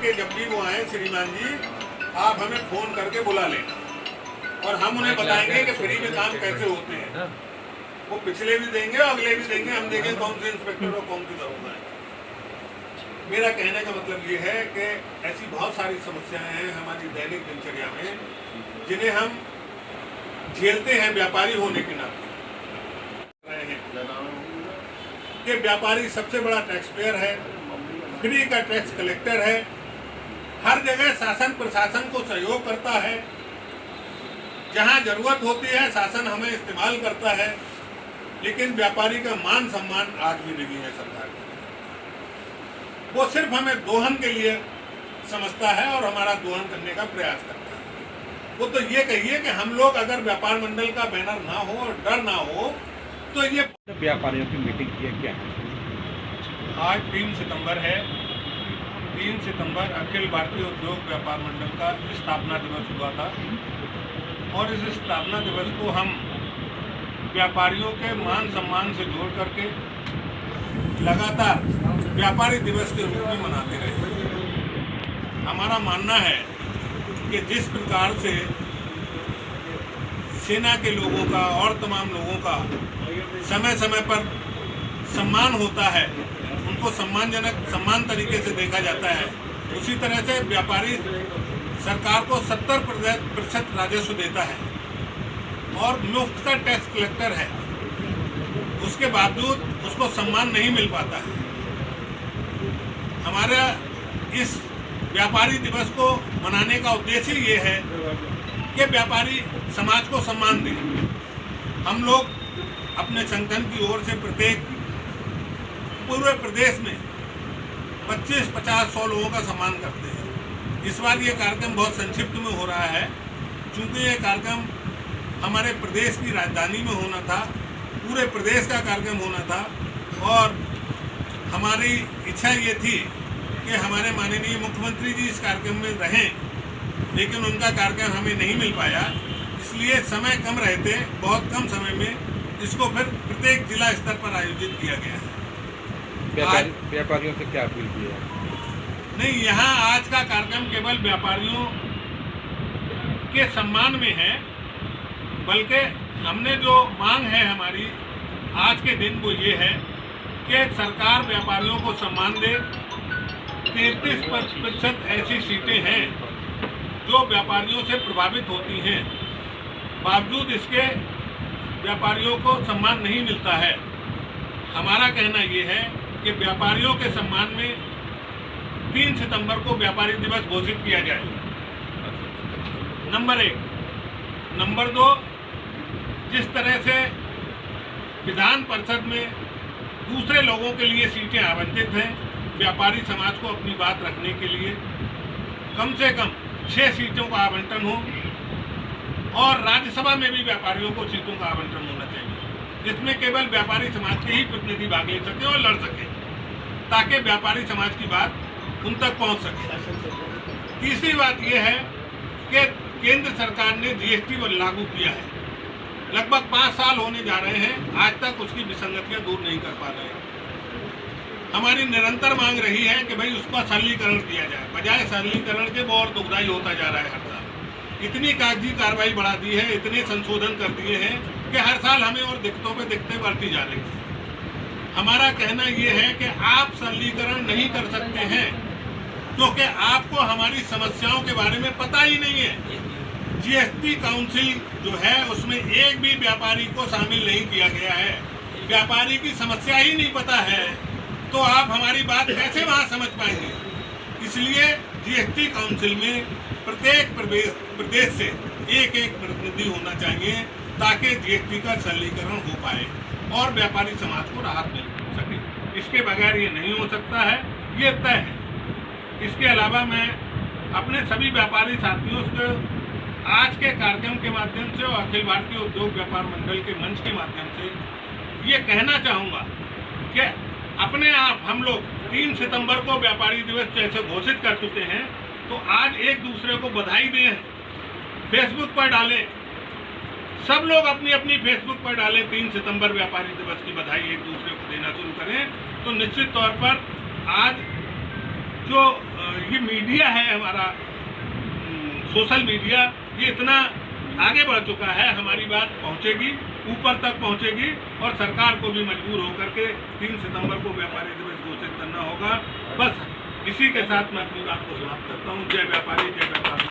कि जब भी वो आए श्रीमान जी, आप हमें फोन करके बुला लेना और हम उन्हें बताएंगे कि फ्री में काम कैसे होते हैं। वो पिछले भी देंगे और अगले भी देंगे, हम देखें कौन से इंस्पेक्टर और कौन सी दरोगा है। मेरा कहने का मतलब ये है कि ऐसी बहुत सारी समस्याएं हैं हमारी दैनिक दिनचर्या में जिन्हें हम झेलते हैं व्यापारी होने के नाते। कि व्यापारी सबसे बड़ा टैक्स पेयर है, फ्री का टैक्स कलेक्टर है, हर जगह शासन प्रशासन को सहयोग करता है, जहां जरूरत होती है शासन हमें इस्तेमाल करता है, लेकिन व्यापारी का मान सम्मान आज भी नहीं है सरकार का। वो सिर्फ हमें दोहन के लिए समझता है और हमारा दोहन करने का प्रयास करता है। वो तो ये कहिए कि हम लोग अगर व्यापार मंडल का बैनर ना हो और डर ना हो तो ये व्यापारियों की मीटिंग की क्या है? आज 3 सितंबर है। 3 सितंबर अखिल भारतीय उद्योग व्यापार मंडल का स्थापना दिवस हुआ था और इस स्थापना दिवस को हम व्यापारियों के मान सम्मान से जोड़ करके लगातार व्यापारी दिवस के रूप में मनाते रहे। हमारा मानना है कि जिस प्रकार से सेना के लोगों का और तमाम लोगों का समय समय पर सम्मान होता है, उनको सम्मान तरीके से देखा जाता है, उसी तरह से व्यापारी सरकार को 70% राजस्व देता है और मुफ्त का टैक्स कलेक्टर है, उसके बावजूद उसको सम्मान नहीं मिल पाता है। हमारा इस व्यापारी दिवस को मनाने का उद्देश्य ये है कि व्यापारी समाज को सम्मान दें। हम लोग अपने संगठन की ओर से पूरे प्रदेश में 25, 50, 100 लोगों का सम्मान करते हैं। इस बार ये कार्यक्रम बहुत संक्षिप्त में हो रहा है, क्योंकि ये कार्यक्रम हमारे प्रदेश की राजधानी में होना था, पूरे प्रदेश का कार्यक्रम होना था और हमारी इच्छा ये थी कि हमारे माननीय मुख्यमंत्री जी इस कार्यक्रम में रहें, लेकिन उनका कार्यक्रम हमें नहीं मिल पाया। इसलिए समय कम रहते बहुत कम समय में इसको फिर प्रत्येक जिला स्तर पर आयोजित किया गया है। व्यापारियों से क्या अपील की है? नहीं, यहाँ आज का कार्यक्रम केवल व्यापारियों के सम्मान में है, बल्कि हमने जो मांग है हमारी आज के दिन वो ये है कि सरकार व्यापारियों को सम्मान दे। 33% ऐसी सीटें हैं जो व्यापारियों से प्रभावित होती हैं, बावजूद इसके व्यापारियों को सम्मान नहीं मिलता है। हमारा कहना ये है कि व्यापारियों के सम्मान में 3 सितंबर को व्यापारी दिवस घोषित किया जाए, नंबर 1। नंबर 2, जिस तरह से विधान परिषद में दूसरे लोगों के लिए सीटें आवंटित हैं, व्यापारी समाज को अपनी बात रखने के लिए कम से कम 6 सीटों का आवंटन हो और राज्यसभा में भी व्यापारियों को सीटों का आवंटन होना चाहिए, जिसमें केवल व्यापारी समाज के ही प्रतिनिधि भाग ले सके और लड़ सके, ताकि व्यापारी समाज की बात उन तक पहुंच सके। तीसरी बात यह है कि केंद्र सरकार ने जीएसटी लागू किया है, लगभग 5 साल होने जा रहे हैं, आज तक उसकी विसंगतियां दूर नहीं कर पा रहे। हमारी निरंतर मांग रही है कि भाई उसका सरलीकरण किया जाए, बजाय सरलीकरण के वो और दुखदायी होता जा रहा है हर साल। इतनी कागजी कार्रवाई बढ़ा दी है, इतने संशोधन कर दिए हैं कि हर साल हमें और दिक्कतों पे दिक्कतें बढ़ती जा रही हैं। हमारा कहना ये है कि आप सरलीकरण नहीं कर सकते हैं क्योंकि आपको हमारी समस्याओं के बारे में पता ही नहीं है। जीएसटी काउंसिल जो है उसमें एक भी व्यापारी को शामिल नहीं किया गया है, व्यापारी की समस्या ही नहीं पता है, तो आप हमारी बात कैसे वहाँ समझ पाएंगे। इसलिए जीएसटी काउंसिल में प्रत्येक प्रदेश से एक प्रतिनिधि होना चाहिए ताकि जीएसटी का सरलीकरण हो पाए और व्यापारी समाज को राहत मिल सके। इसके बगैर ये नहीं हो सकता है, ये तय है। इसके अलावा मैं अपने सभी व्यापारी साथियों से आज के कार्यक्रम के माध्यम से और अखिल भारतीय उद्योग व्यापार मंडल के मंच के माध्यम से ये कहना चाहूँगा कि अपने आप हम लोग 3 सितंबर को व्यापारी दिवस जैसे घोषित कर चुके हैं, तो आज एक दूसरे को बधाई दें, फेसबुक पर डालें, सब लोग अपनी अपनी फेसबुक पर डालें 3 सितंबर व्यापारी दिवस की बधाई एक दूसरे को देना शुरू करें, तो निश्चित तौर पर आज जो ये मीडिया है हमारा, सोशल मीडिया, ये इतना आगे बढ़ चुका है, हमारी बात पहुंचेगी, ऊपर तक पहुंचेगी और सरकार को भी मजबूर होकर के 3 सितंबर को व्यापारी दिवस घोषित करना होगा। बस इसी के साथ मैं अपनी बात को समाप्त करता हूँ। जय व्यापारी, जय व्यापारी।